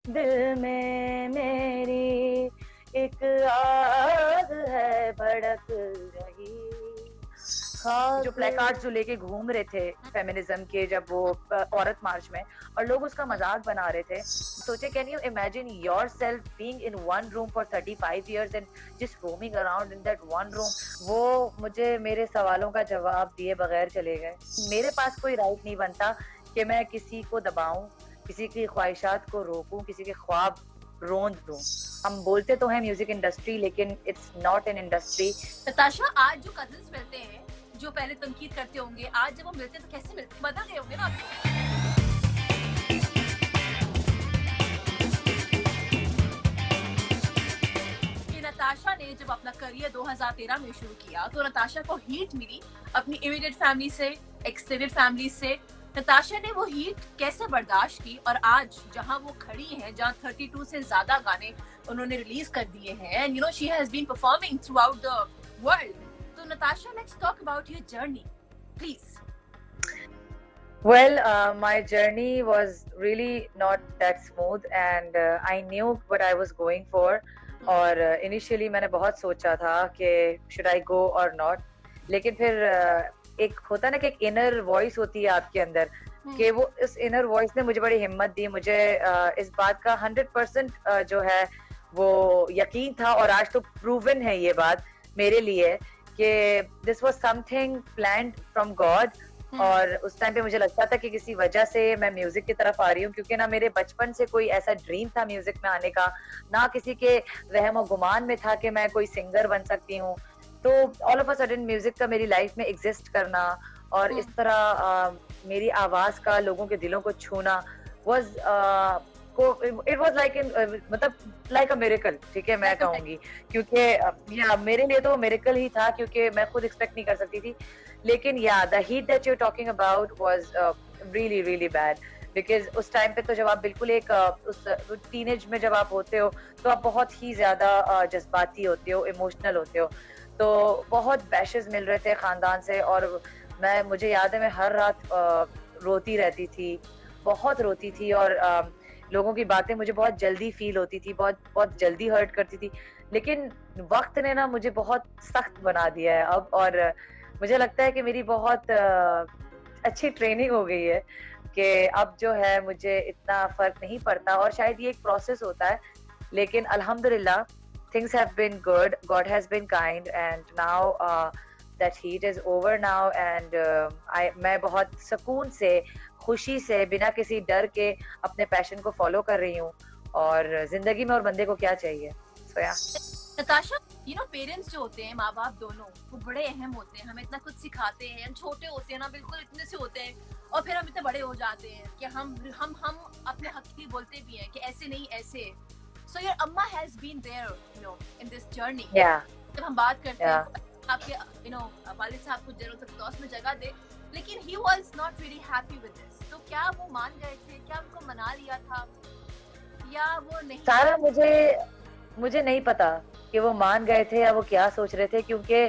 दिल में मेरी एक आग है भड़क रही। जो ख्वाब। प्लेकार्ड्स जो लेके घूम रहे थे फेमिनिज्म के, जब वो औरत मार्च में, और लोग उसका मजाक बना रहे थे, सोचे can you imagine yourself being in one room for 35 years and just roaming around in that one room. वो मुझे मेरे सवालों का जवाब दिए बगैर चले गए। मेरे पास कोई राइट नहीं बनता कि मैं किसी को दबाऊं, किसी की ख्वाहिशात को रोकूं, किसी के ख्वाब रोंद दूं। हम बोलते तो हैं म्यूजिक इंडस्ट्री, लेकिन it's not an industry. Natasha, आज जो कजिन्स मिलते हैं, जो पहले तनकीद करते होंगे, आज जब वो मिलते हैं तो कैसे मिलते हैं? बदल गए होंगे ना। कि नताशा ने जब अपना करियर 2013 में शुरू किया तो नताशा को हीट मिली अपनी इमीडिएट फैमिली से, एक्सटेंडेड फैमिली से। नताशा ने वो हीट कैसे बर्दाश्त की, और आज जहां वो खड़ी हैं, जहां 32 से ज्यादा गाने उन्होंने रिलीज कर दिए हैं, and you know she has been performing throughout the world. तो Natasha, let's talk about your journey please. Well, my journey was really not that smooth, and I knew what I was going for. और initially मैंने बहुत सोचा था कि should I go or not, लेकिन फिर एक होता है ना कि एक इनर वॉइस होती है आपके अंदर, कि वो इस इनर वॉइस ने मुझे बड़ी हिम्मत दी। मुझे इस बात का 100% जो है वो यकीन था, और आज तो प्रूवन है ये बात मेरे लिए कि this was something planned from God. और उस टाइम पे मुझे लगता था कि किसी वजह से मैं म्यूजिक की तरफ आ रही हूँ, क्योंकि ना मेरे बचपन से कोई ऐसा ड्रीम था म्यूजिक में आने का, ना किसी के वहम गुमान में था कि मैं कोई सिंगर बन सकती हूँ। तो all of a sudden music का मेरी लाइफ में एग्जिस्ट करना, और इस तरह मेरी आवाज का लोगों के दिलों को छूना वाज इट वाज लाइक मतलब लाइक अ मिरेकल। ठीक है, मैं कहूंगी, क्योंकि या मेरे लिए तो मिरेकल ही था, क्योंकि मैं खुद एक्सपेक्ट नहीं कर सकती थी। लेकिन या the heat that you are talking about was really really bad, because उस टाइम पे तो जब आप बिल्कुल एक उस टीनेज में जब आप होते हो, तो आप बहुत ही ज्यादा जज्बाती होते हो, इमोशनल होते हो। तो बहुत बैशेस मिल रहे थे खानदान से, और मुझे याद है मैं हर रात रोती रहती थी, बहुत रोती थी, और लोगों की बातें मुझे बहुत जल्दी फील होती थी, बहुत बहुत जल्दी हर्ट करती थी। लेकिन वक्त ने ना मुझे बहुत सख्त बना दिया है अब, और मुझे लगता है कि मेरी बहुत अच्छी ट्रेनिंग हो गई है कि अब जो है मुझे इतना फर्क नहीं पड़ता, और शायद ये एक प्रोसेस होता है। लेकिन अल्हम्दुलिल्लाह things have been good, God has been kind, and now that heat is over now, and मैं बहुत सुकून से, खुशी से, बिना किसी डर के अपने पैशन को फॉलो कर रही हूँ। और जिंदगी में और बंदे को क्या चाहिए। सोया नताशा, यू नो पेरेंट्स जो होते हैं, माँ बाप दोनों, वो बड़े अहम होते हैं, हमें इतना कुछ सिखाते हैं। हम छोटे होते हैं ना, बिल्कुल इतने से होते हैं, और फिर हम इतने बड़े हो जाते हैं कि हम अपने हक की बोलते भी हैं कि ऐसे नहीं ऐसे। So your amma has been there, you know, in this journey. जब हम बात करते हैं, आपके यू नो वालिद साहब को जरूरत फिरदौस में जगह दे, लेकिन he was not really happy with this. तो क्या वो मान गए थे? क्या उनको मना लिया था, या वो नहीं? सारा मुझे नहीं पता कि वो मान गए थे या वो क्या सोच रहे थे, क्योंकि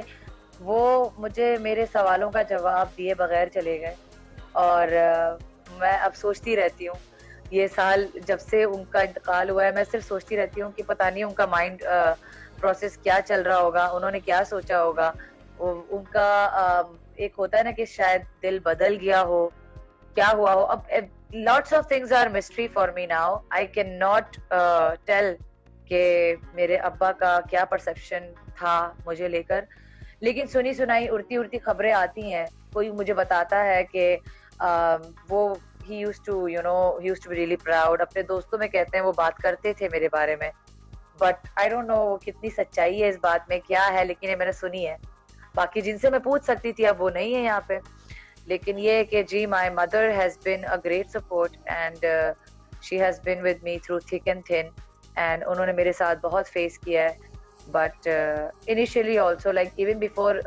वो मुझे मेरे सवालों का जवाब दिए बगैर चले गए। और मैं अब सोचती रहती हूँ, ये साल जब से उनका इंतकाल हुआ है, मैं सिर्फ सोचती रहती हूँ कि पता नहीं उनका माइंड प्रोसेस क्या चल रहा होगा, उन्होंने क्या सोचा होगा। उनका एक होता है ना कि शायद दिल बदल गया हो, क्या हुआ हो। अब lots of things are mystery for me now. I cannot tell कि मेरे अब्बा का क्या परसेप्शन था मुझे लेकर। लेकिन सुनी सुनाई उड़ती उड़ती खबरें आती हैं, कोई मुझे बताता है कि वो he used to be really proud। अपने दोस्तों में कहते हैं वो बात करते थे मेरे बारे में, बट आई डोंट नो कितनी सच्चाई है इस बात में, क्या है, लेकिन ये मैंने सुनी है। बाकी जिनसे मैं पूछ सकती थी अब वो नहीं है यहाँ पे। लेकिन ये है कि जी, my mother has been a great support, and she has been with me through thick and thin, and उन्होंने मेरे साथ बहुत फेस किया है। But initially also, like even before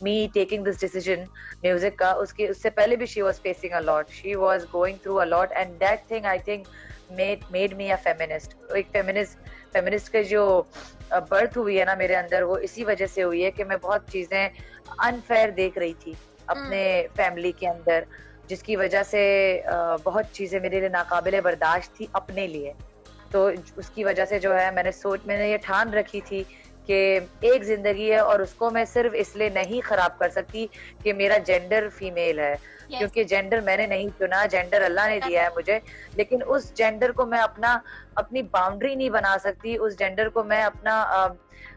me taking this decision music का, उससे पहले भी she was facing a lot, she was going through a lot, and that thing I think made me a feminist। एक feminist के जो birth हुई है ना मेरे अंदर, वो इसी वजह से हुई है कि मैं बहुत चीजें unfair देख रही थी अपने फैमिली के अंदर, जिसकी वजह से बहुत चीजें मेरे लिए नाकाबिले बर्दाश्त थी अपने लिए। तो उसकी वजह से जो है मैंने ये ठान रखी थी कि एक ज़िंदगी है और उसको मैं सिर्फ़ इसलिए नहीं ख़राब कर सकती कि मेरा जेंडर फीमेल है। यस, क्योंकि जेंडर मैंने नहीं चुना, जेंडर अल्लाह ने दिया है मुझे, लेकिन उस जेंडर को मैं अपनी बाउंड्री नहीं बना सकती, उस जेंडर को मैं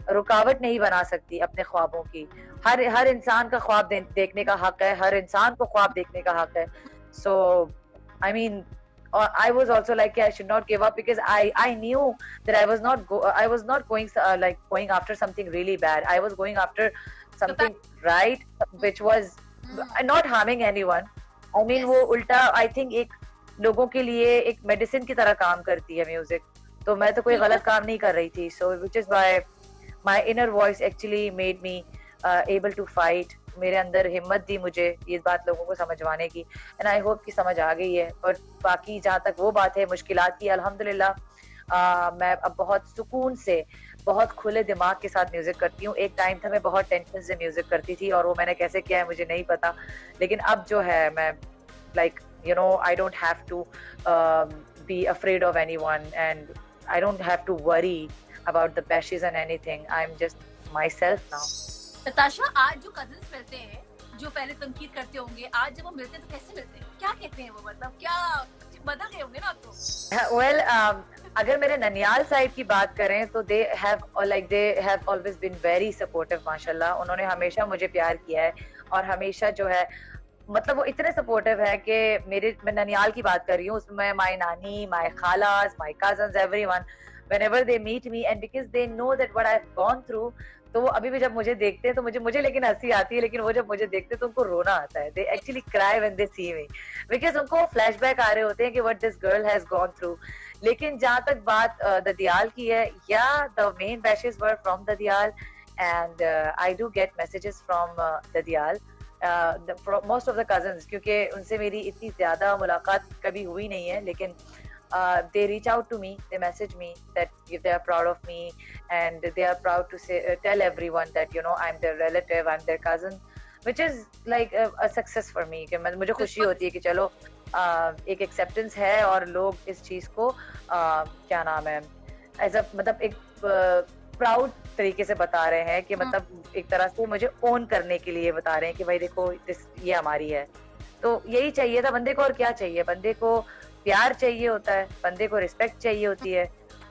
रुकावट नहीं बना सकती अपने ख्वाबों की। हर हर इंसान का ख्वाब देखने का हक है, हर इंसान को ख्वाब देखने का हक है। So I mean I was also like I should not give up because I knew that I was not going like going after something really bad. I was going after तो something right, which was not harming anyone. I mean yes, वो उल्टा I think एक लोगों के लिए एक medicine की तरह काम करती है म्यूजिक। तो मैं तो कोई बिल्कुल। गलत काम नहीं कर रही थी। So which is why my inner voice actually made me able to fight. मेरे अंदर हिम्मत दी मुझे ये बात लोगों को समझवाने की, एंड आई होप कि समझ आ गई है। और बाकी जहाँ तक वो बात है मुश्किलात की, अल्हम्दुलिल्लाह मैं अब बहुत सुकून से, बहुत खुले दिमाग के साथ म्यूजिक करती हूँ। एक टाइम था मैं बहुत टेंशन से म्यूजिक करती थी और वो मैंने कैसे किया है मुझे नहीं पता, लेकिन अब जो है मैं like I don't have to be afraid of anyone, and I don't have to worry about the bashes and anything. I'm just myself now. Natasha, आज जो कजिन्स मिलते हैं, जो पहले तनकीद करते होंगे, आज जब वो मिलते हैं तो कैसे मिलते हैं? क्या कहते हैं वो, मतलब क्या बदल गए होंगे ना अब तो? Well, अगर मेरे ननियाल साइड की बात करें तो they have always been very supportive माशाल्लाह। उन्होंने हमेशा मुझे प्यार किया है और हमेशा जो है मतलब वो इतने सपोर्टिव है कि मैं ननियाल की बात कर रही हूँ, उसमें my nani, my khalas, my cousins, everyone whenever they meet me and because they know that what I've gone through, तो वो अभी भी जब मुझे देखते हैं तो मुझे लेकिन हंसी आती है, लेकिन वो जब मुझे देखते हैं तो उनको रोना आता है। They actually cry when they see me because उनको फ्लैशबैक आ रहे होते हैं कि what this girl has gone through। लेकिन जहाँ तक बात ददियाल की है, yeah, the main bashes were from Dadial and I do get messages from Dadial, most of the cousins, क्योंकि उनसे मेरी इतनी ज्यादा मुलाकात कभी हुई नहीं है, लेकिन they reach out to me, they message me that if they are proud of me and they are proud to tell everyone that I'm their relative, I'm their cousin, which is like a success for me कि मुझे खुशी होती है कि चलो एक acceptance है और लोग इस चीज को क्या नाम है एज अ मतलब एक प्राउड तरीके से बता रहे हैं कि मतलब एक तरह से मुझे ओन करने के लिए बता रहे हैं कि भाई देखो ये हमारी है। तो यही चाहिए था बंदे को, और क्या चाहिए बंदे को? प्यार चाहिए होता है, बंदे को रिस्पेक्ट चाहिए होती है,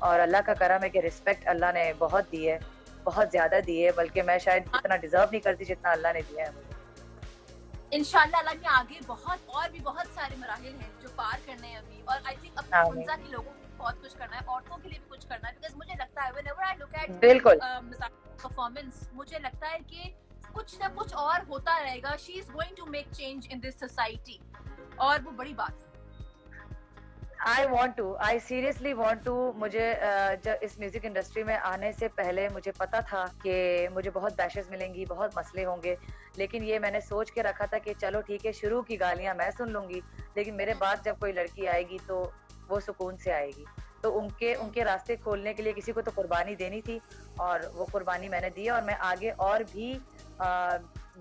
और अल्लाह का करम है कि रिस्पेक्ट अल्लाह ने बहुत दी है, बहुत ज्यादा दी है, बल्कि मैं शायद इतना डिजर्व नहीं करती जितना अल्लाह ने दिया है मुझे। इंशाल्लाह अल्लाह ने आगे बहुत सारे मराहिल हैं जो पार करने हैं अभी, और आई थिंक अपने हुंजा के लोगों को बहुत कुछ करना है, औरतों के लिए भी कुछ करना है, बिकॉज़ मुझे लगता है व्हेनेवर आई लुक एट बिल्कुल परफॉर्मेंस, मुझे लगता है कि कुछ ना कुछ और होता रहेगा। She is going to make change in this society, और वो बड़ी बात है। I seriously want to। मुझे जब इस म्यूजिक इंडस्ट्री में आने से पहले मुझे पता था कि मुझे बहुत बैशेस मिलेंगी, बहुत मसले होंगे, लेकिन ये मैंने सोच के रखा था कि चलो ठीक है, शुरू की गालियां मैं सुन लूंगी, लेकिन मेरे बाद जब कोई लड़की आएगी तो वो सुकून से आएगी। तो उनके रास्ते खोलने के लिए किसी को तो कुर्बानी देनी थी, और वो कुर्बानी मैंने दी, और मैं आगे और भी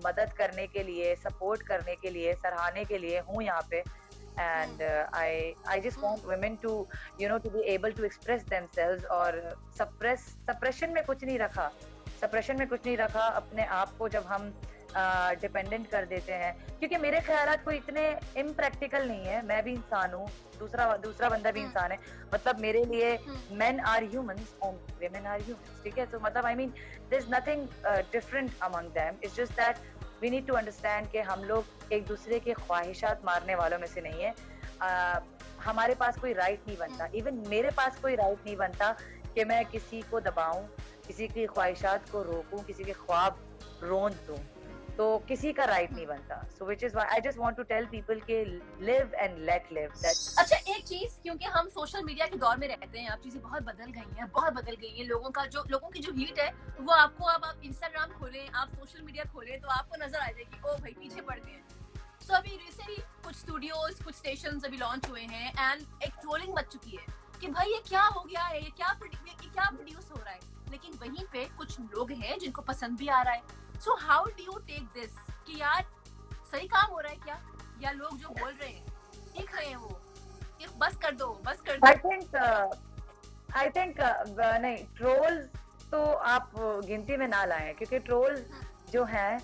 मदद करने के लिए, सपोर्ट करने के लिए, सराहने के लिए हूँ यहाँ पे। And I just want women to to be able to express themselves, और suppression में कुछ नहीं रखा अपने आप को जब हम डिपेंडेंट कर देते हैं, क्योंकि मेरे ख्यालात कोई इतने इम्प्रैक्टिकल नहीं है। मैं भी इंसान हूँ, दूसरा बंदा भी इंसान है, मतलब मेरे लिए men are humans and women are humans, ठीक है? तो मतलब I mean there's nothing different among them, it's just that we need to understand कि हम लोग एक दूसरे के ख्वाहिशात मारने वालों में से नहीं है। हमारे पास कोई राइट नहीं बनता, इवन मेरे पास कोई राइट नहीं बनता कि मैं किसी को दबाऊं, किसी की ख्वाहिशात को रोकूं, किसी के ख्वाब रोन दूं, तो किसी का राइट नहीं बनता। So which is why I just want to tell people कि live and let live। अच्छा, एक चीज, क्योंकि हम सोशल मीडिया के दौर में रहते हैं, अब चीजें बहुत बदल गई हैं, लोगों की जो हीट है वो आपको, अब आप इंस्टाग्राम खोलें, आप सोशल मीडिया खोलें तो आपको नजर आ जाएगी, ओ भाई पीछे पड़ गए। सो अभी रिसेंटली कुछ स्टूडियोज, कुछ स्टेशंस अभी लॉन्च हुए हैं, एंड एक ट्रोलिंग मच चुकी है कि भाई ये क्या हो गया है, ये क्या प्रोड्यूस हो रहा है, लेकिन वहीं पे कुछ लोग हैं जिनको पसंद भी आ रहा है। So how do you take this कि यार सही काम हो रहा है क्या, या लोग जो बोल रहे हैं ठीक रहे हैं वो, कि बस कर दो? I think आई थिंक नहीं, ट्रोल्स तो आप गिनती में ना लाएं, क्योंकि ट्रोल जो हैं,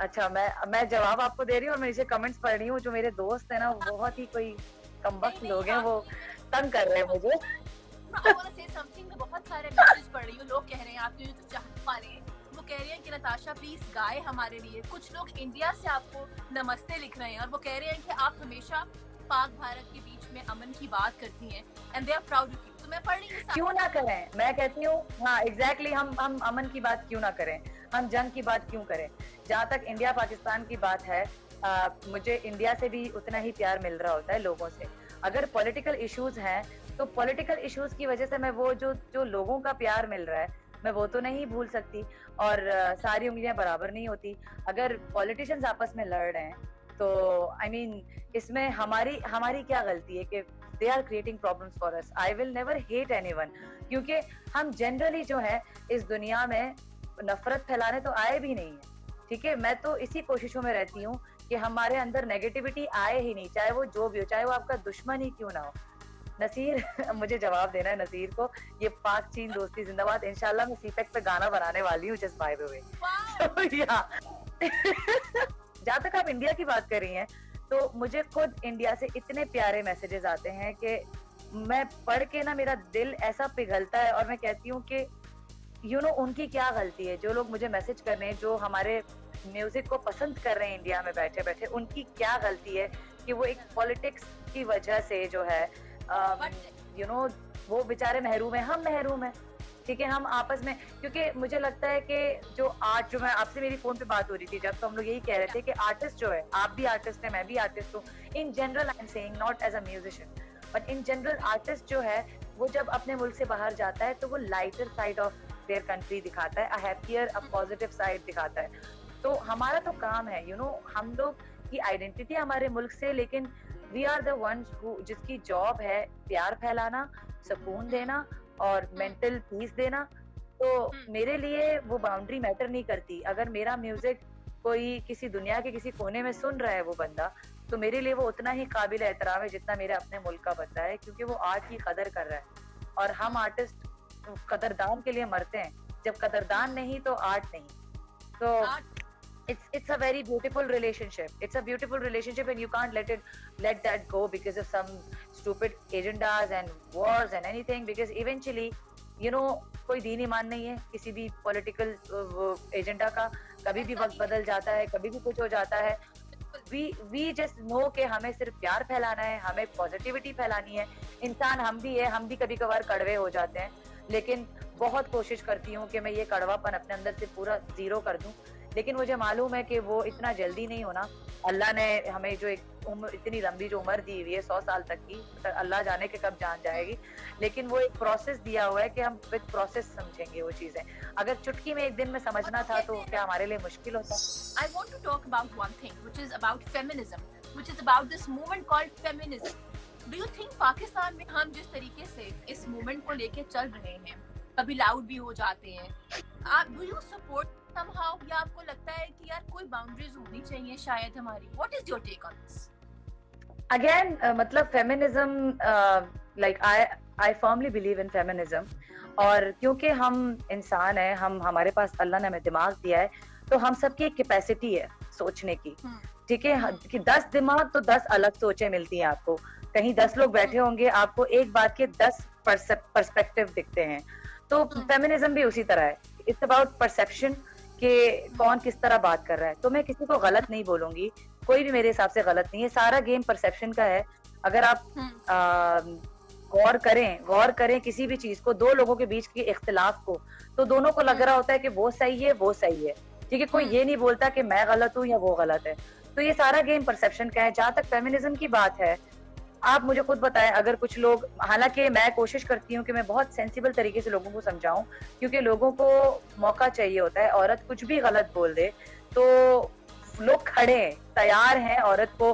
अच्छा मैं जवाब आपको दे रही हूँ और मैं नीचे कमेंट्स पढ़ रही हूँ, जो मेरे दोस्त है ना वो बहुत ही कोई नहीं कमबख्त नहीं लोग हैं, वो आपने तंग कर रहे हैं मुझे। I want to say something. मैं बहुत सारे मैसेज पढ़ रही हूँ, लोग कह रहे हैं आपके जो चाहने वाले हैं वो कह रहे हैं कि नताशा प्लीज गाए हमारे लिए। कुछ लोग इंडिया से आपको नमस्ते लिख रहे हैं और वो कह रहे हैं कि आप हमेशा पाक भारत के बीच में अमन की बात करती हैं and they are proud of you. तो मैं पढ़ रही हूँ क्यों ना करें, मैं कहती हूँ, हाँ एग्जैक्टली, हम अमन की बात क्यों ना करें, हम जंग की बात क्यों करें। जहाँ तक इंडिया पाकिस्तान की बात है, मुझे इंडिया से भी उतना ही प्यार मिल रहा होता है लोगों से। अगर पॉलिटिकल इश्यूज हैं तो पॉलिटिकल इश्यूज की वजह से मैं वो जो जो लोगों का प्यार मिल रहा है मैं वो तो नहीं भूल सकती, और सारी उंगलियां बराबर नहीं होती। अगर पॉलिटिशियंस आपस में लड़ रहे हैं तो आई मीन इसमें हमारी हमारी क्या गलती है कि they are creating problems for us. I will never hate anyone, क्योंकि हम जनरली जो है इस दुनिया में नफरत फैलाने तो आए भी नहीं है। ठीक है, मैं तो इसी कोशिशों में रहती हूँ कि हमारे अंदर नेगेटिविटी आए ही नहीं, चाहे वो जो भी हो, चाहे वो आपका दुश्मन ही क्यों ना हो। नसीर मुझे जवाब देना है नसीर को, ये पाक चीन दोस्ती जिंदाबाद। इंशाल्लाह मैं सीपेक पे गाना बनाने वाली हूँ, जस्ट बाय द वे। तो या जहाँ तक आप इंडिया की बात कर रही हैं, तो मुझे खुद इंडिया से इतने प्यारे मैसेजेस आते हैं कि मैं पढ़ के ना मेरा दिल ऐसा पिघलता है, और मैं कहती हूँ कि उनकी क्या गलती है, जो लोग मुझे मैसेज कर रहे हैं, जो हमारे म्यूजिक को पसंद कर रहे हैं इंडिया में बैठे बैठे, उनकी क्या गलती है कि वो एक पॉलिटिक्स की वजह से जो है वो बेचारे महरूम है, हम महरूम है। ठीक है, हम आपस में, क्योंकि मुझे लगता है कि जो आर्ट, जो मैं आपसे मेरी फोन पे बात हो रही थी जब, तो हम लोग यही कह रहे थे कि आर्टिस्ट जो है, आप भी आर्टिस्ट है, मैं भी आर्टिस्ट हूँ, in general I am saying, not as a musician but in general, artist जो है वो जब अपने मुल्क से बाहर जाता है तो वो lighter side of their country दिखाता है, अ हैप्पियर, अ पॉजिटिव साइड दिखाता है। तो हमारा तो काम है, हम लोग की आइडेंटिटी हमारे मुल्क से, लेकिन वी आर द वंस जिसकी जॉब है प्यार फैलाना, सुकून देना और मेंटल पीस देना। तो मेरे लिए वो बाउंड्री मैटर नहीं करती। अगर मेरा म्यूजिक कोई किसी दुनिया के किसी कोने में सुन रहा है वो बंदा, तो मेरे लिए वो उतना ही काबिल एहतराम है जितना मेरे अपने मुल्क का बंदा है, क्योंकि वो आर्ट की कदर कर रहा है। और हम आर्टिस्ट कदरदान के लिए मरते हैं, जब कदरदान नहीं तो आर्ट नहीं। तो it's a very beautiful relationship. It's a beautiful relationship, and you can't let that go because of some stupid agendas and wars and anything, because eventually कोई दीन ईमान नहीं है किसी भी पॉलिटिकल एजेंडा का। कभी भी वक्त बदल जाता है, कभी भी कुछ हो जाता है। we just know कि हमें सिर्फ प्यार फैलाना है, हमें पॉजिटिविटी फैलानी है। इंसान हम भी है, हम भी कभी कभार कड़वे हो जाते हैं, लेकिन बहुत कोशिश करती हूँ कि मैं ये कड़वापन अपने अंदर से पूरा जीरो कर दूं। लेकिन मुझे मालूम है कि वो इतना जल्दी नहीं होना। अल्लाह ने हमें जो एक उम्र, इतनी लंबी जो उम्र दी हुई है 100 साल तक की, अल्लाह जाने के कब जान जाएगी, लेकिन वो एक प्रोसेस दिया हुआ है कि हम विद प्रोसेस समझेंगे वो चीजें। अगर चुटकी में एक दिन में समझना था तो क्या हमारे लिए मुश्किल होता? I want to talk about one thing, which is about feminism, which is about this movement called feminism. Do you think Pakistan में हम जिस तरीके से इस मूवमेंट को लेके चल रहे हैं, कभी लाउड भी हो जाते हैं, आप do you support somehow, या आपको लगता है कि यार कोई बाउंड्रीज होनी चाहिए शायद हमारी? What is your take on this? Again, मतलब feminism, like I firmly believe in feminism, और क्योंकि हम इंसान हैं, हमारे पास अल्लाह ने हमें दिमाग दिया है, तो हम सबकी एक कैपेसिटी है सोचने की। ठीक है, कि 10 दिमाग तो 10 अलग सोचें मिलती हैं आपको। कहीं 10 लोग बैठे होंगे, आपको एक बात के 10 पर्सपेक्टिव दिखते हैं। तो फेमिनिज्म भी उसी तरह है, इट्स अबाउट परसेप्शन कि कौन किस तरह बात कर रहा है। तो मैं किसी को गलत नहीं बोलूंगी, कोई भी मेरे हिसाब से गलत नहीं है, सारा गेम परसेप्शन का है। अगर आप गौर करें किसी भी चीज को, दो लोगों के बीच के इख्तिलाफ को, तो दोनों को लग रहा होता है कि वो सही है, वो सही है। ठीक है, कोई ये नहीं बोलता कि मैं गलत हूँ या वो गलत है। तो ये सारा गेम परसेप्शन का है। जहां तक फेमिनिज्म की बात है, आप मुझे खुद बताएं, अगर कुछ लोग, हालांकि मैं कोशिश करती हूँ कि मैं बहुत सेंसिबल तरीके से लोगों को समझाऊं, क्योंकि लोगों को मौका चाहिए होता है। औरत कुछ भी गलत बोल दे तो लोग खड़े हैं, तैयार हैं औरत को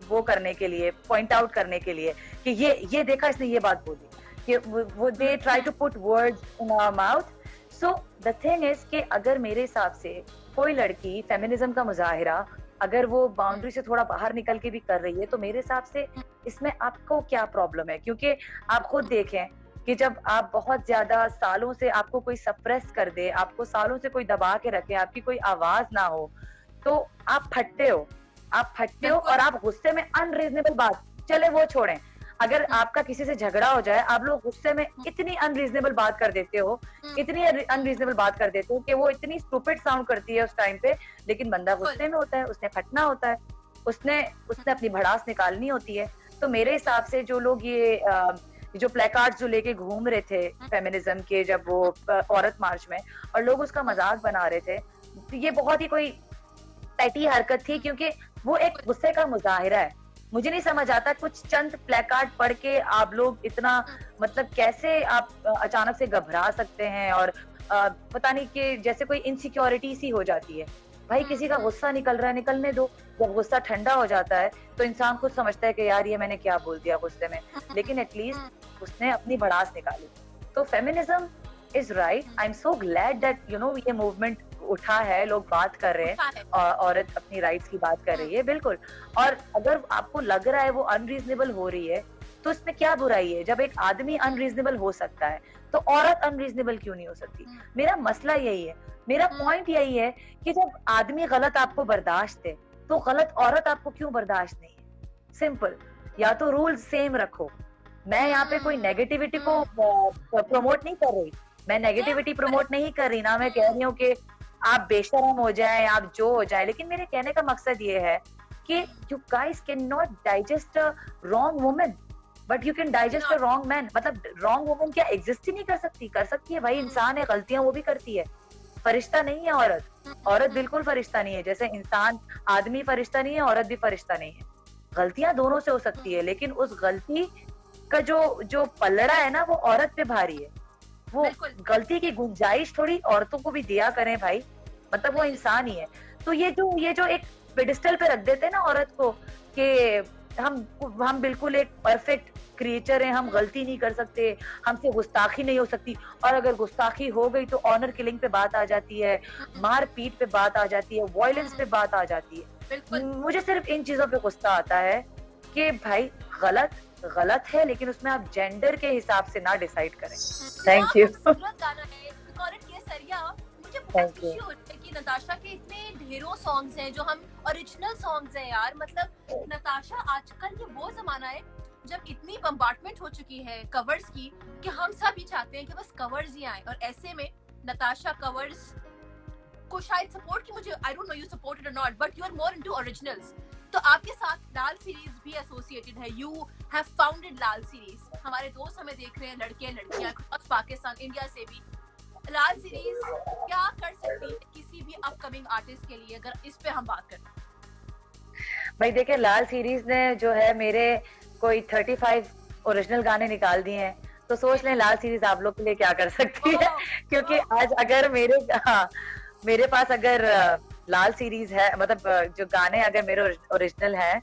वो करने के लिए, पॉइंट आउट करने के लिए कि ये देखा इसने ये बात बोली, कि वो they try to put words in our mouth. So the thing is कि अगर मेरे हिसाब से कोई लड़की फेमिनिज्म का मुजाहिरा अगर वो बाउंड्री से थोड़ा बाहर निकल के भी कर रही है, तो मेरे हिसाब से इसमें आपको क्या प्रॉब्लम है? क्योंकि आप खुद देखें कि जब आप बहुत ज्यादा सालों से आपको कोई सप्रेस कर दे, आपको सालों से कोई दबा के रखे, आपकी कोई आवाज ना हो, तो आप फटते हो। आप फटते हो और आप गुस्से में अनरीजनेबल बात, चले वो छोड़ें, अगर आपका किसी से झगड़ा हो जाए, आप लोग गुस्से में इतनी अनरीजनेबल बात कर देते हो, इतनी अनरीजनेबल बात कर देते हो कि वो इतनी स्टूपिड साउंड करती है उस टाइम पे, लेकिन बंदा गुस्से में होता है, उसने फटना होता है, उसने उसने अपनी भड़ास निकालनी होती है। तो मेरे हिसाब से जो लोग ये जो प्लेकार्ड्स जो लेके घूम रहे थे फेमिनिज्म के, जब वो औरत मार्च में, और लोग उसका मजाक बना रहे थे, तो ये बहुत ही कोई पेटी हरकत थी, क्योंकि वो एक गुस्से का मुजाहिरा है। मुझे नहीं समझ आता, कुछ चंद प्लेकार्ड पढ़ के आप लोग इतना, मतलब कैसे आप अचानक से घबरा सकते हैं, और पता नहीं कि जैसे कोई इनसिक्योरिटी सी हो जाती है। भाई किसी का गुस्सा निकल रहा है, निकलने दो। जब गुस्सा ठंडा हो जाता है तो इंसान खुद समझता है कि यार ये मैंने क्या बोल दिया गुस्से में, लेकिन एटलीस्ट उसने अपनी भड़ास निकाली। तो feminism is right. I am so glad that you know ये मूवमेंट उठा है, लोग बात कर रहे हैं, और औरत अपनी राइट्स की बात कर रही है, बिल्कुल। और अगर आपको लग रहा है वो अनरीजनेबल हो रही है, तो इसमें क्या बुराई है? जब एक आदमी अनरीजनेबल हो सकता है, तो औरत अनरीजनेबल क्यों नहीं हो सकती? मेरा मसला यही है, मेरा पॉइंट यही है कि जब आदमी गलत आपको बर्दाश्त है, तो गलत औरत आपको क्यों बर्दाश्त नहीं है? सिंपल। या तो रूल सेम रखो। मैं यहाँ पे कोई नेगेटिविटी को प्रमोट नहीं कर रही, मैं नेगेटिविटी प्रमोट नहीं कर रही ना, मैं कह रही हूँ कि आप बेशरम हो जाए, आप जो हो जाए, लेकिन मेरे कहने का मकसद ये है कि you guys can not digest a wrong woman, but you can digest a wrong man. मतलब रॉन्ग वुमन क्या एग्जिस्ट ही नहीं कर सकती? कर सकती है भाई, इंसान है, गलतियां वो भी करती है, फरिश्ता नहीं है औरत। औरत बिल्कुल फरिश्ता नहीं है, जैसे इंसान, आदमी फरिश्ता नहीं है, औरत भी फरिश्ता नहीं है। गलतियां दोनों से हो सकती है, लेकिन उस गलती का जो जो पलड़ा है ना, वो औरत पे भारी है। वो गलती की गुंजाइश थोड़ी औरतों को भी दिया करें भाई, मतलब वो इंसान ही है। तो ये जो एक पेडिस्टल पे रख देते हैं ना औरत को, कि हम बिल्कुल एक परफेक्ट क्रिएचर हैं, हम गलती नहीं कर सकते, हमसे गुस्ताखी नहीं हो सकती, और अगर गुस्ताखी हो गई तो ऑनर किलिंग पे बात आ जाती है, मार पीट पे बात आ जाती है, वायलेंस पे बात आ जाती है। मुझे सिर्फ इन चीजों पे गुस्सा आता है कि भाई गलत गलत है, लेकिन उसमें आप जेंडर के हिसाब से ना डिसाइड करें। Thank you. मुझे बहुत खुशी होती है कि नताशा के इतने ढेरों सॉन्ग्स हैं जो हम ओरिजिनल सॉन्ग्स हैं यार। मतलब नताशा, आजकल ये वो जमाना है जब इतनी बम्बार्टमेंट हो चुकी है कवर्स की कि हम सब ही चाहते हैं कि बस कवर्स ही आए, और ऐसे में नताशा कवर्स को शायद सपोर्ट की, मुझे I don't know you support it or not, but you are more into originals. तो आपके साथ लाल सीरीज भी एसोसिएटेड है, you have founded Lal series. हमारे दोस्त हमें देख रहे हैं, लड़के लड़कियां, पाकिस्तान, इंडिया से भी। लाल सीरीज क्या कर सकती है किसी भी अपकमिंग आर्टिस्ट के लिए, अगर इस पे हम बात करें? भाई देखिए, लाल सीरीज ने जो है मेरे कोई 35 ओरिजिनल गाने निकाल दिए हैं, तो सोच लें लाल सीरीज आप लोग के लिए क्या कर सकती है। क्योंकि आज अगर मेरे पास अगर लाल सीरीज है, मतलब जो गाने अगर मेरे ओरिजिनल हैं,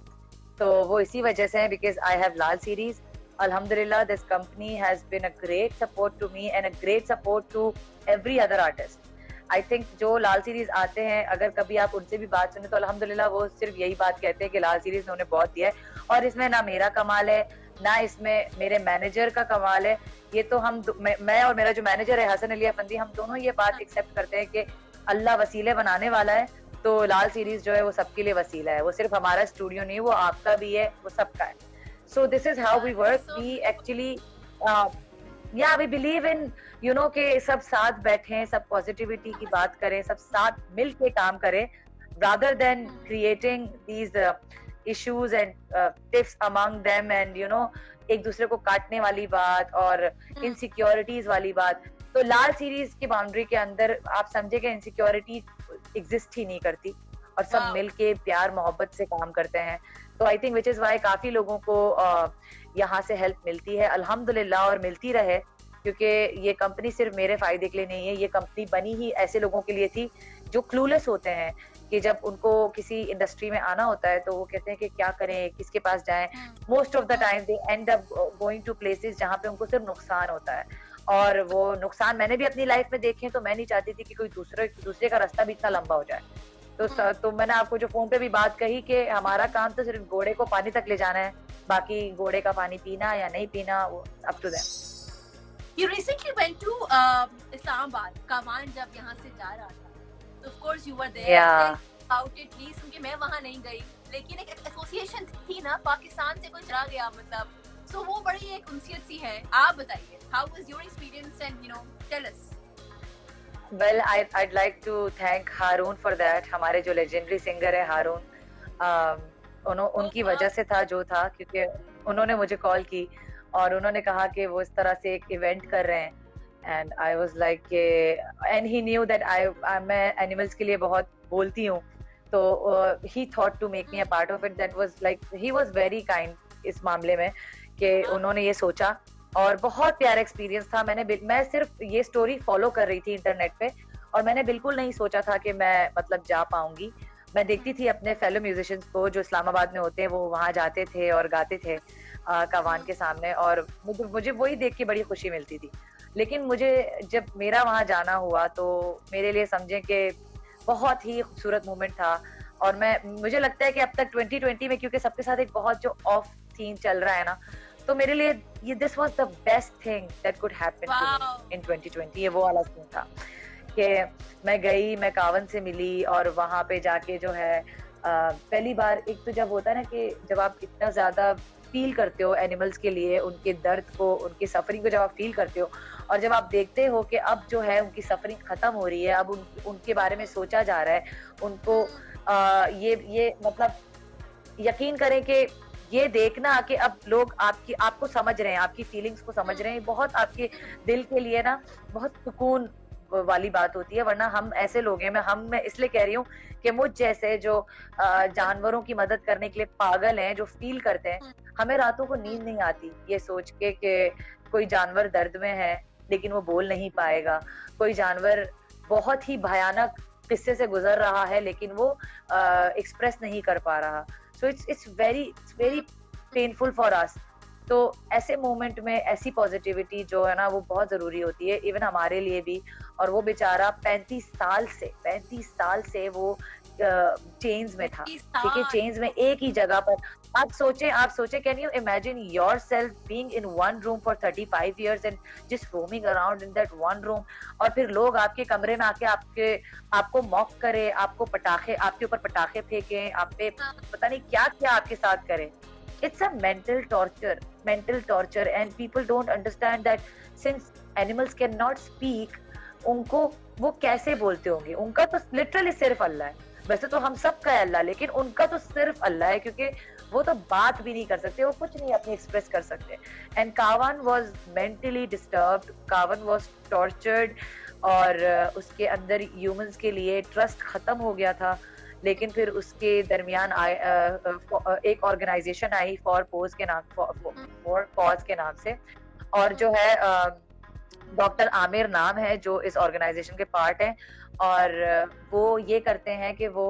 तो वो इसी वजह से है because I have Lal series. Alhamdulillah, this company has been a great support to me and a great support to every other artist. I think जो लाल सीरीज आते हैं, अगर कभी आप उनसे भी बात सुने तो अल्हम्दुलिल्लाह वो सिर्फ यही बात कहते हैं कि लाल सीरीज ने उन्हें बहुत दिया है, और इसमें ना मेरा कमाल है ना इसमें मेरे मैनेजर का कमाल है। ये तो मैं और मेरा जो मैनेजर है हसन अली अफंदी, हम दोनों ये बात एक्सेप्ट करते हैं कि अल्लाह वसीले बनाने वाला है, तो लाल सीरीज जो है वो सबके लिए वसीला है। वो सिर्फ हमारा स्टूडियो नहीं, वो आपका भी है, वो सबका है। So this is how we work. We actually, we believe in, you know, कि सब साथ बैठें, सब पॉजिटिविटी की बात करें, सब साथ मिल के काम करें, rather than creating these issues and tiffs among them and you know एक दूसरे को काटने वाली बात और insecurities वाली बात। तो लाल सीरीज की बाउंड्री के अंदर आप समझे कि इनसिक्योरिटी एग्जिस्ट ही नहीं करती, और सब मिल के प्यार मोहब्बत से काम करते हैं। तो I think which is why काफी लोगों को यहाँ से हेल्प मिलती है अल्हम्दुलिल्लाह, और मिलती रहे, क्योंकि ये कंपनी सिर्फ मेरे फायदे के लिए नहीं है। ये कंपनी बनी ही ऐसे लोगों के लिए थी जो क्लूलेस होते हैं, कि जब उनको किसी इंडस्ट्री में आना होता है तो वो कहते हैं कि क्या करें, किसके पास जाएं। Most of the time they end up going to places जहाँ पे उनको सिर्फ नुकसान होता है, और वो नुकसान मैंने भी अपनी लाइफ में देखे। तो मैं नहीं चाहती थी कि कोई दूसरे का रास्ता भी इतना लंबा हो जाए। तो मैंने आपको जो फोन पे भी बात कही कि हमारा काम तो सिर्फ घोड़े को पानी तक ले जाना है, बाकी घोड़े का पानी पीना या नहीं पीना वो up to them. You recently went to Islamabad. कामान जब यहाँ से जा रहा था, तो of course you were there. या About it please, क्योंकि मैं वहाँ नहीं गई, लेकिन एक एसोसिएशन थी ना पाकिस्तान से, कोई चला गया मतलब, so वो बड़ी एक उनसीयत सी है। आप बताइए, how was your experience and you know tell us. Well I'd like to thank Haroon for that। हमारे जो लेजेंडरी सिंगर है हारून, उनकी वजह से था जो था, क्योंकि उन्होंने मुझे कॉल की और उन्होंने कहा कि वो इस तरह से एक इवेंट कर रहे हैं and I was like and he knew that मैं एनिमल्स के लिए बहुत बोलती हूँ, तो he thought to make me a part of it. That was like he was very kind इस मामले में कि उन्होंने ये सोचा और बहुत प्यारा एक्सपीरियंस था। मैं सिर्फ ये स्टोरी फॉलो कर रही थी इंटरनेट पे और मैंने बिल्कुल नहीं सोचा था कि मैं मतलब जा पाऊंगी। मैं देखती थी अपने फेलो म्यूजिशियंस को जो इस्लामाबाद में होते हैं, वो वहाँ जाते थे और गाते थे कावान के सामने, और मुझे वही देख के बड़ी खुशी मिलती थी। लेकिन मुझे जब मेरा वहाँ जाना हुआ तो मेरे लिए समझे कि बहुत ही खूबसूरत मोमेंट था। और मुझे लगता है कि अब तक 2020 में, क्योंकि सबके साथ एक बहुत जो ऑफ थीम चल रहा है ना, तो मेरे लिए ये this was the best thing that could happen to me in 2020। ये वो वाला सीन था कि मैं गई, मैं कावन से मिली और वहां पे जाके जो है पहली बार, एक तो जब होता है ना कि जब आप इतना ज्यादा फील करते हो एनिमल्स के लिए, उनके दर्द को, उनकी सफरिंग को जब आप फील करते हो और जब आप देखते हो कि अब जो है उनकी सफरिंग खत्म हो रही है, अब उनके बारे में सोचा जा रहा है, उनको ये मतलब यकीन करें कि ये देखना कि अब लोग आपको समझ रहे हैं, आपकी फीलिंग्स को समझ रहे हैं, बहुत आपके दिल के लिए ना बहुत सुकून वाली बात होती है। वरना हम ऐसे लोग हैं, मैं इसलिए कह रही हूँ कि मुझ जैसे जो जानवरों की मदद करने के लिए पागल हैं, जो फील करते हैं, हमें रातों को नींद नहीं आती ये सोच के कि कोई जानवर दर्द में है लेकिन वो बोल नहीं पाएगा, कोई जानवर बहुत ही भयानक किस्से से गुजर रहा है लेकिन वो एक्सप्रेस नहीं कर पा रहा। So it's very painful for us. तो ऐसे मोमेंट में ऐसी पॉजिटिविटी जो है ना वो बहुत जरूरी होती है, इवन हमारे लिए भी। और वो बेचारा 35 साल से वो चेन्स में था, ठीक है, चेन्स में एक ही जगह पर। आप सोचे can you imagine yourself being in one room for 35 years and just roaming around in that one room, और फिर लोग आपके कमरे में आके आपको मॉक करे, आपके ऊपर पटाखे फेंके, आप पे पता नहीं क्या क्या आपके साथ करे। It's a mental torture and people don't understand that since animals cannot speak, उनको वो कैसे बोलते होंगे? उनका तो लिटरली सिर्फ अल्लाह है। वैसे तो हम सब का है अल्लाह, लेकिन उनका तो सिर्फ अल्लाह है, क्योंकि वो तो बात भी नहीं कर सकते, वो कुछ नहीं अपनी एक्सप्रेस कर सकते। एंड कावन वॉज मेंटली डिस्टर्ब्ड, कावन वॉज टॉर्चर्ड, और उसके अंदर ह्यूमंस के लिए ट्रस्ट खत्म हो गया था। लेकिन फिर उसके दरमियान एक ऑर्गेनाइजेशन आई फॉर पॉज के नाम से, और जो है डॉक्टर आमिर नाम है जो इस ऑर्गेनाइजेशन के पार्ट हैं, और वो ये करते हैं कि वो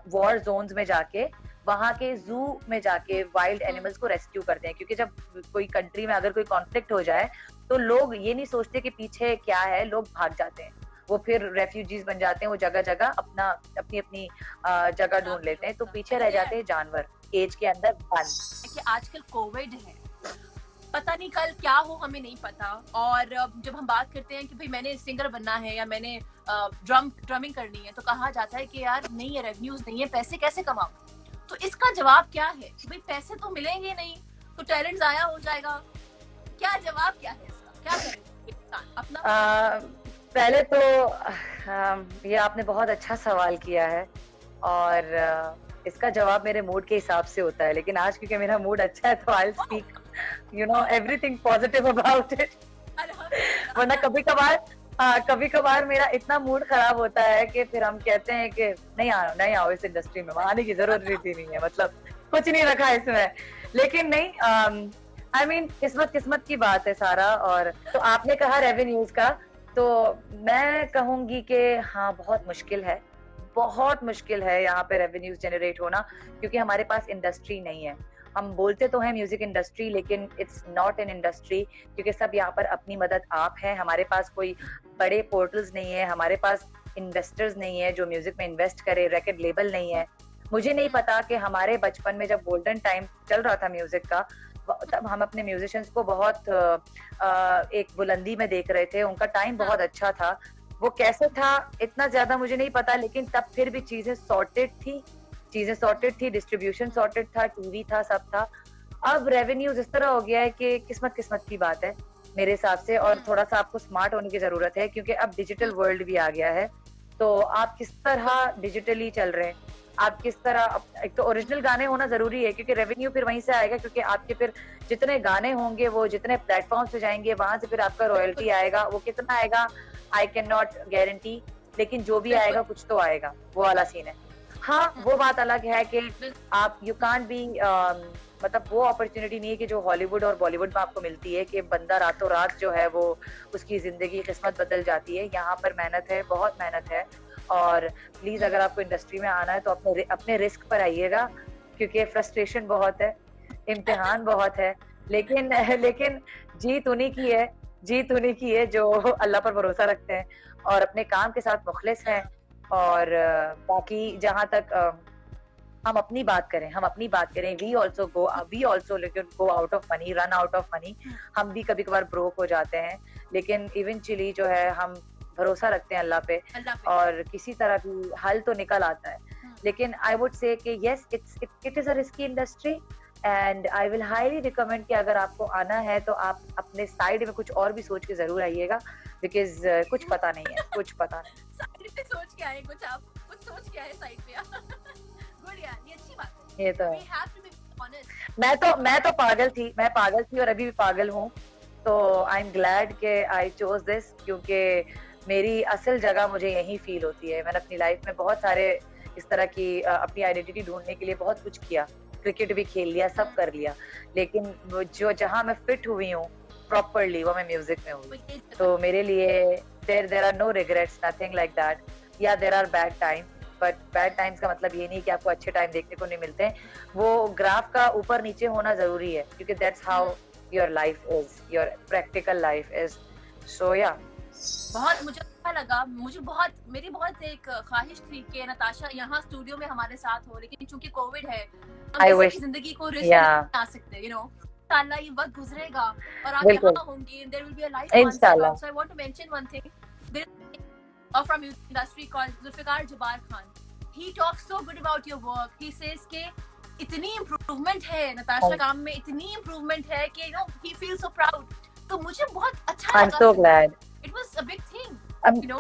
वॉर जोन्स में जाके, वहाँ के जू में जाके वाइल्ड एनिमल्स को रेस्क्यू करते हैं। क्योंकि जब कोई कंट्री में अगर कोई कॉन्फ्लिक्ट हो जाए तो लोग ये नहीं सोचते कि पीछे क्या है, लोग भाग जाते हैं, वो फिर रेफ्यूजीज बन जाते हैं, वो जगह जगह अपनी जगह ढूंढ लेते हैं, तो पीछे रह जाते हैं जानवर केज के अंदर बंद। कि आजकल कोविड है, पता नहीं कल क्या हो, हमें नहीं पता। और जब हम बात करते हैं कि भाई मैंने सिंगर बनना है या मैंने ड्रमिंग करनी है, तो कहा जाता है कि यार नहीं है, रेवेन्यूज नहीं है, पैसे कैसे कमाऊं? तो इसका जवाब क्या है कि भाई पैसे तो मिलेंगे नहीं, तो टैलेंट जाया हो जाएगा। क्या जवाब क्या है इसका, क्या करें अपना? पहले तो ये आपने बहुत अच्छा सवाल किया है, और इसका जवाब मेरे मूड के हिसाब से होता है। लेकिन आज क्योंकि मेरा मूड अच्छा है तो I speak everything positive about it. वरना कभी कभार मेरा इतना मूड खराब होता है कि फिर हम कहते हैं कि नहीं आओ इस इंडस्ट्री में, आने की जरूरत ही नहीं है, मतलब कुछ नहीं रखा इसमें। लेकिन नहीं, आई मीन किस्मत की बात है सारा। और तो आपने कहा रेवेन्यूज का, तो मैं कहूंगी कि हाँ बहुत मुश्किल है यहाँ पे रेवेन्यूज जनरेट होना, क्योंकि हमारे पास इंडस्ट्री नहीं है। हम बोलते तो हैं म्यूजिक इंडस्ट्री, लेकिन इट्स नॉट एन इंडस्ट्री, क्योंकि सब यहाँ पर अपनी मदद आप है। हमारे पास कोई बड़े पोर्टल्स नहीं है, हमारे पास इन्वेस्टर्स नहीं है जो म्यूजिक में इन्वेस्ट करे, रिकॉर्ड लेबल नहीं है। मुझे नहीं पता कि हमारे बचपन में जब गोल्डन टाइम चल रहा था म्यूजिक का, तब हम अपने म्यूजिशियंस को बहुत एक बुलंदी में देख रहे थे, उनका टाइम बहुत अच्छा था। वो कैसे था इतना ज्यादा मुझे नहीं पता, लेकिन तब फिर भी चीजें सॉर्टेड थी, डिस्ट्रीब्यूशन सॉर्टेड था, टीवी था, सब था। अब रेवेन्यूज इस तरह हो गया है कि किस्मत किस्मत की बात है मेरे हिसाब से, और थोड़ा सा आपको स्मार्ट होने की जरूरत है, क्योंकि अब डिजिटल वर्ल्ड भी आ गया है। तो आप किस तरह डिजिटली चल रहे हैं, आप किस तरह, एक तो ओरिजिनल गाने होना जरूरी है, क्योंकि रेवेन्यू फिर वहीं से आएगा, क्योंकि आपके फिर जितने गाने होंगे वो जितने प्लेटफॉर्म पे जाएंगे वहां से फिर आपका रॉयल्टी आएगा। वो कितना आएगा आई कैन नॉट गारंटी, लेकिन जो भी आएगा कुछ तो आएगा, वो वाला सीन है। हाँ, वो बात अलग है कि आप यू कांट बी मतलब वो अपॉर्चुनिटी नहीं है कि जो हॉलीवुड और बॉलीवुड में आपको मिलती है, कि बंदा रातों रात जो है वो उसकी जिंदगी किस्मत बदल जाती है। यहाँ पर मेहनत है, बहुत मेहनत है, और प्लीज अगर आपको इंडस्ट्री में आना है तो अपने रिस्क पर आइएगा, क्योंकि फ्रस्ट्रेशन बहुत है, इम्तिहान बहुत है, लेकिन लेकिन जीत उन्हीं की है जो अल्लाह पर भरोसा रखते हैं और अपने काम के साथ मुखलिस हैं। और बाकी जहां तक हम अपनी बात करें, we also go out of money, run out of money. हम भी कभी कभार ब्रोक हो जाते हैं, लेकिन इवेंचुअली जो है हम भरोसा रखते हैं अल्लाह पे, और किसी तरह की हल तो निकल आता है। लेकिन आई वुड से कि yes, it is a risky industry, and I will highly recommend कि अगर आपको आना है तो आप अपने साइड में कुछ और भी सोच के जरूर आइएगा, बिकॉज कुछ पता नहीं है, कुछ पता नहीं। साइड पे सोच के आए, कुछ सोच के आए साइड पे। गुड यार, ये अच्छी बात है। ये तो We have to be honest. मैं तो पागल थी और अभी भी पागल हूँ। तो आई एम ग्लैड के आई चोज दिस, क्योंकि मेरी असल जगह मुझे यही फील होती है। मैंने अपनी लाइफ में बहुत सारे इस तरह की अपनी आइडेंटिटी ढूंढने के लिए बहुत कुछ किया, क्रिकेट भी खेल लिया, सब कर लिया, लेकिन जो जहाँ मैं फिट हुई हूँ प्रॉपरली वो मैं म्यूजिक में हुई। तो मेरे लिए there are no regrets, nothing like that. Yeah there are bad time, but bad times का मतलब ये नहीं कि आपको अच्छे टाइम देखने को नहीं मिलते हैं। वो ग्राफ का ऊपर नीचे होना जरूरी है, क्योंकि that's how your life is, your practical life is. So yeah बहुत मुझे अच्छा लगा, मेरी बहुत एक ख्वाहिश थी कि नताशा यहाँ स्टूडियो में हमारे साथ हो, लेकिन चूंकि कोविड है हम किसी की जिंदगी को रिस्क नहीं आ सकते, यू नो। इंशाल्लाह ये वक्त गुजरेगा और आप यहाँ होंगे, there will be a life इंशाल्लाह। So I want to mention one thing from music industry called Zulfikar Jabbar Khan. He talks so good about your work. He says कि इतनी इम्प्रूवमेंट है नताशा काम में, इतनी इम्प्रूवमेंट है कि you know he feels so proud. तो मुझे बहुत अच्छा लगा। I'm so glad. It was a big thing. You know.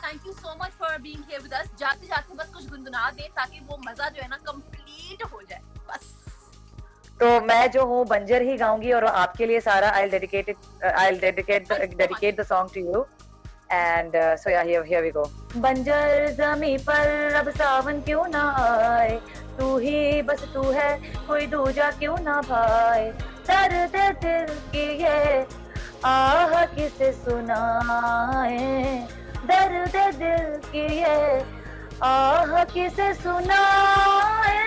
Thank you so much for being here with us. जाते जाते बस कुछ गुनगुना दे ताकि वो मजा जो है ना कंप्लीट हो जाए बस। तो मैं जो हूँ बंजर ही गाऊंगी और आपके लिए सारा I'll dedicate the song to you. And so yeah, here we go. बंजर ज़मीं पर अब सावन क्यों ना आए, तू ही बस तू है, कोई दूजा क्यों ना भाए। दर्द दिल की ये आह किसे सुनाए, दर्द दिल की ये आह किसे सुनाए।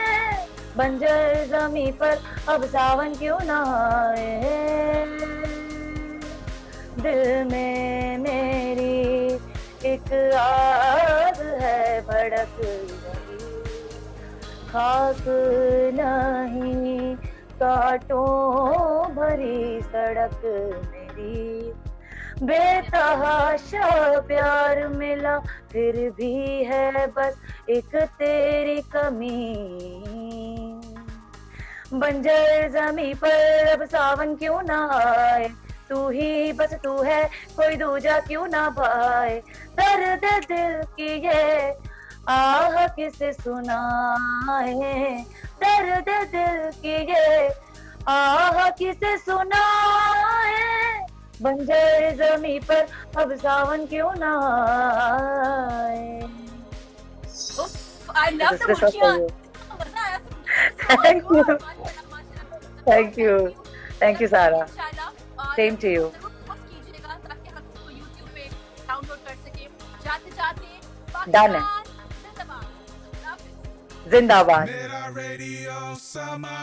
बंजर ज़मीं पर अब सावन क्यों ना आए, दिल में मेरी एक आग है भड़क रही, खाक नहीं कांटों भरी सड़क मेरी। बेतहाशा प्यार मिला फिर भी है बस एक तेरी कमी। बंजर ज़मीं पर अब सावन क्यों ना आए, तू ही बस तू है, कोई दूजा क्यों ना भाए। दर्द दिल की ये आह किसे सुनाए, दर्द दिल की ये आह किसे सुनाए। बंजर ज़मीं पर अब सावन क्यों ना आए। I love the मुखिया, मजा आया। Thank you Sara. Same to you. कीजिएगा ताकि हम इसको YouTube पे डाउनलोड कर सकें। जाते Done है। जिंदाबाद। मेरा रेडियो समा